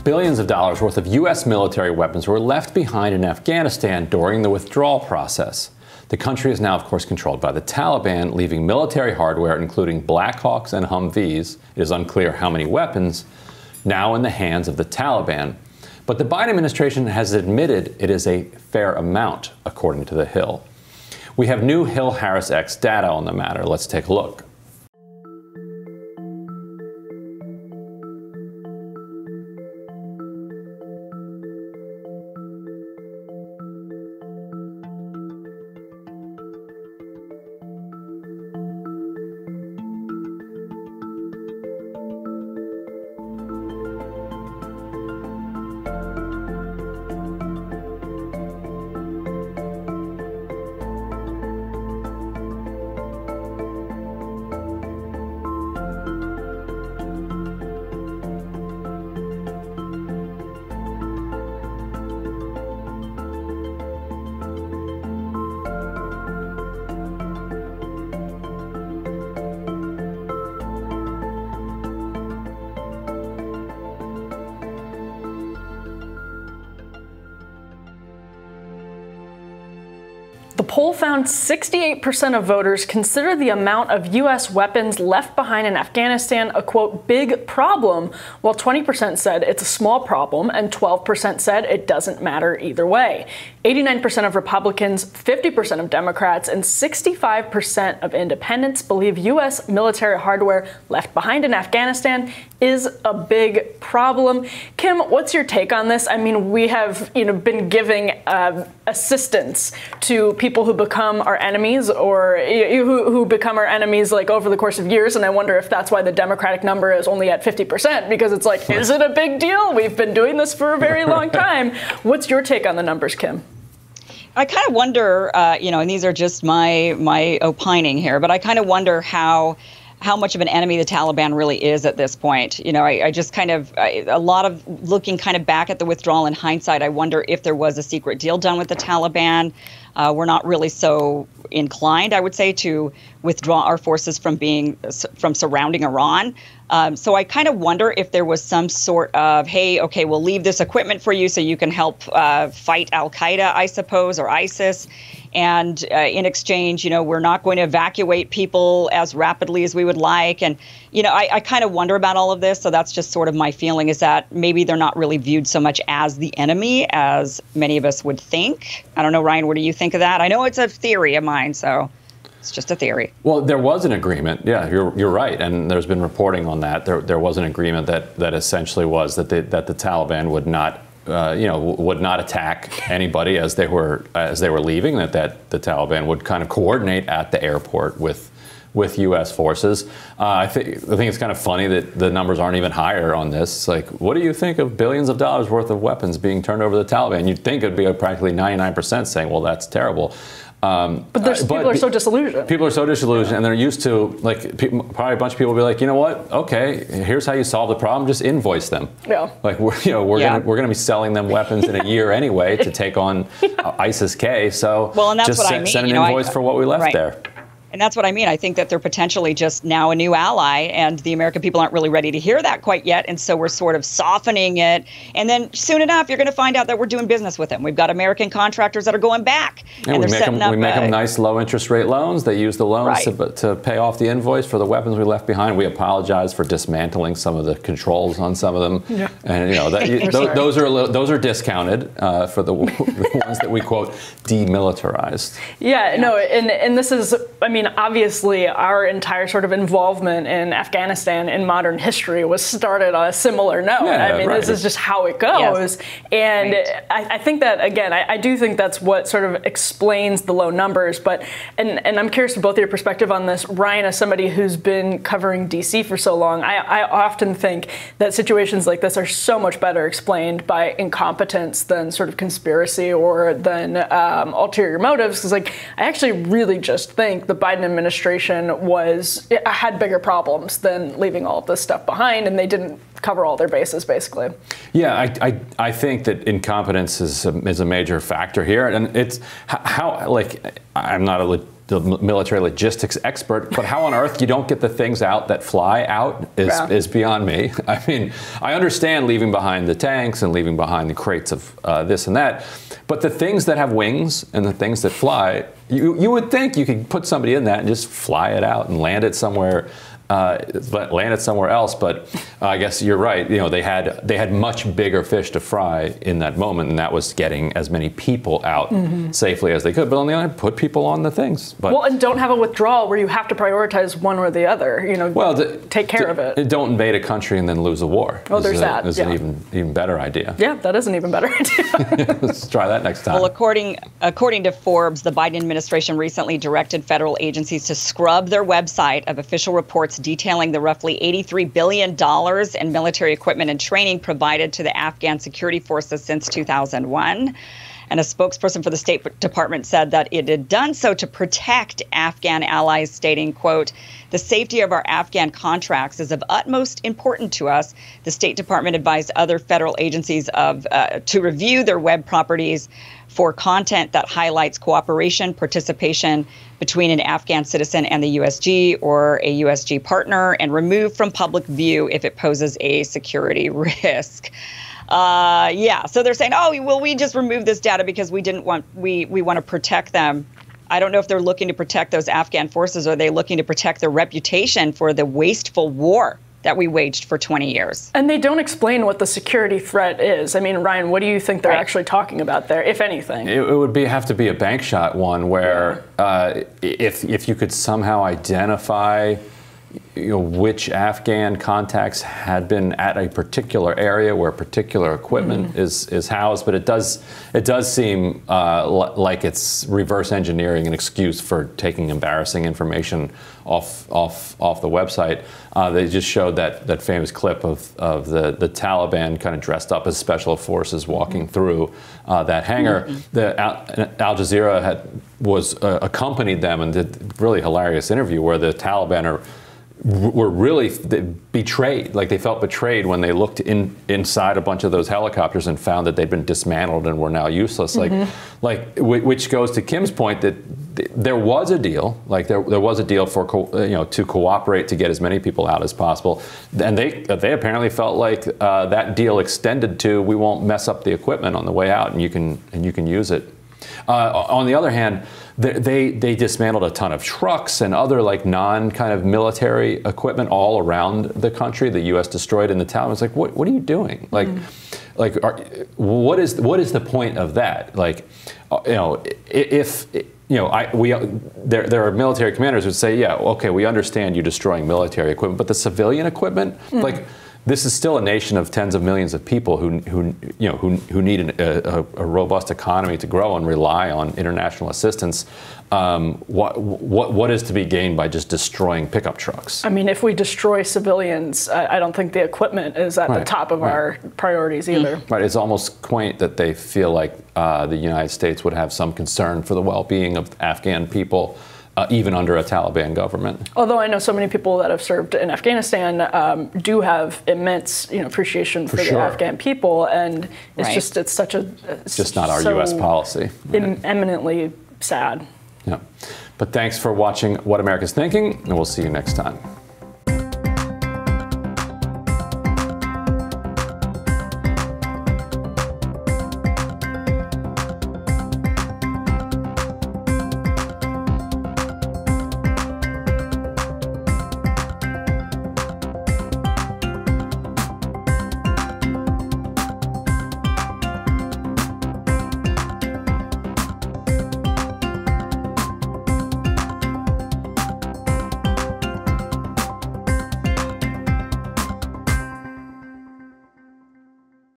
Billions of dollars worth of U.S. military weapons were left behind in Afghanistan during the withdrawal process. The country is now, of course, controlled by the Taliban, leaving military hardware, including Black Hawks and Humvees, it is unclear how many weapons, now in the hands of the Taliban. But the Biden administration has admitted it is a fair amount, according to The Hill. We have new Hill-HarrisX data on the matter. Let's take a look. The poll found 68% of voters consider the amount of U.S. weapons left behind in Afghanistan a, quote, big problem, while 20% said it's a small problem and 12% said it doesn't matter either way. 89% of Republicans, 50% of Democrats, and 65% of independents believe U.S. military hardware left behind in Afghanistan is a big problem. Kim, what's your take on this? I mean, we have, been giving assistance to people who become our enemies, or who become our enemies like over the course of years, and I wonder if that's why the Democratic number is only at 50%, because it's like, is it a big deal? We've been doing this for a very long time. What's your take on the numbers, Kim? I kind of wonder, and these are just my opining here, but I kind of wonder how much of an enemy the Taliban really is at this point. I just kind of, a lot of looking kind of back at the withdrawal in hindsight, I wonder if there was a secret deal done with the Taliban. We're not really so inclined, I would say, to withdraw our forces from surrounding Iran. So I kind of wonder if there was some sort of, hey, okay, we'll leave this equipment for you so you can help fight al-Qaeda, I suppose, or ISIS. And in exchange, we're not going to evacuate people as rapidly as we would like. And, I kind of wonder about all of this. So that's just sort of my feeling, is that maybe they're not really viewed so much as the enemy as many of us would think. I don't know, Ryan, what do you think of that? I know it's a theory of mine, so it's just a theory. Well, there was an agreement. Yeah, you're right. And there's been reporting on that. There was an agreement that essentially was that the Taliban would not would not attack anybody as they were leaving, that the Taliban would kind of coordinate at the airport with U.S. forces. I think it's kind of funny that the numbers aren't even higher on this. It's like, what do you think of billions of dollars worth of weapons being turned over to the Taliban? You'd think it'd be practically 99% saying, well, that's terrible. But people are so disillusioned. People are so disillusioned, and they're used to, probably a bunch of people will be like, you know what? Okay, here's how you solve the problem. Just invoice them. Yeah. Like we're gonna be selling them weapons in a year anyway to take on ISIS-K. So and that's just what I mean. Send an invoice for what we left there. And that's what I mean. I think that they're potentially just now a new ally, and the American people aren't really ready to hear that quite yet. And so we're sort of softening it. And then soon enough, you're going to find out that we're doing business with them. We've got American contractors that are going back. And we make them nice low interest rate loans. They use the loans to pay off the invoice for the weapons we left behind. We apologize for dismantling some of the controls on some of them. Yeah. And those are discounted for the ones that we, quote, demilitarized. Yeah, no, and this is, obviously our entire sort of involvement in Afghanistan in modern history was started on a similar note. This is just how it goes. Yes. And I think that, again, I do think that's what sort of explains the low numbers. But, and I'm curious to both of your perspective on this. Ryan, as somebody who's been covering DC for so long, I often think that situations like this are so much better explained by incompetence than sort of conspiracy or than ulterior motives. Because, I actually really just think the Biden administration had bigger problems than leaving all of this stuff behind, and they didn't cover all their bases, basically. Yeah, I think that incompetence is a major factor here, and it's how, I'm not a the military logistics expert, but how on earth you don't get the things out that fly out is beyond me. I mean, I understand leaving behind the tanks and leaving behind the crates of this and that, but the things that have wings and the things that fly, you would think you could put somebody in that and just fly it out and land it somewhere. Else, but I guess you're right. You know, they had much bigger fish to fry in that moment, and that was getting as many people out safely as they could. But on the other hand, put people on the things. But, well, and don't have a withdrawal where you have to prioritize one or the other. You know, well, take care of it. Don't invade a country and then lose a war. Oh, there's that. That's an even better idea. Yeah, that is an even better idea. Let's try that next time. Well, according to Forbes, the Biden administration recently directed federal agencies to scrub their website of official reports detailing the roughly $83 billion in military equipment and training provided to the Afghan security forces since 2001. And a spokesperson for the State Department said that it had done so to protect Afghan allies, stating, quote, "The safety of our Afghan contracts is of utmost importance to us." The State Department advised other federal agencies to review their web properties for content that highlights cooperation, participation between an Afghan citizen and the USG or a USG partner, and remove from public view if it poses a security risk. So they're saying, oh, well, we just removed this data because we want to protect them. I don't know if they're looking to protect those Afghan forces, or are they looking to protect their reputation for the wasteful war that we waged for 20 years. And they don't explain what the security threat is. I mean, Ryan, what do you think they're actually talking about there, if anything? It would have to be a bank shot one where if you could somehow identify which Afghan contacts had been at a particular area where particular equipment is housed, but it does seem like it's reverse engineering an excuse for taking embarrassing information off the website. They just showed that famous clip of the Taliban kind of dressed up as special forces walking through that hangar. Al Jazeera was accompanied them and did a really hilarious interview where the Taliban were really betrayed. Like, they felt betrayed when they looked inside a bunch of those helicopters and found that they'd been dismantled and were now useless. Which goes to Kim's point that there was a deal. Like, there was a deal for to cooperate to get as many people out as possible, and they apparently felt like that deal extended to, we won't mess up the equipment on the way out, and you can use it. On the other hand, they dismantled a ton of trucks and other non kind of military equipment all around the country. The U.S. destroyed, and the Taliban's like, what are you doing? What is the point of that? There are military commanders who would say, yeah, okay, we understand you destroying military equipment, but the civilian equipment, this is still a nation of tens of millions of people who need a robust economy to grow and rely on international assistance. What is to be gained by just destroying pickup trucks? I mean, if we destroy civilians, I don't think the equipment is at the top of our priorities either. Right. It's almost quaint that they feel like the United States would have some concern for the well-being of Afghan people, even under a Taliban government. Although I know so many people that have served in Afghanistan do have immense, appreciation for the Afghan people, and it's it's such a just not our U.S. policy. Eminently sad. Yeah. But thanks for watching What America's Thinking, and we'll see you next time.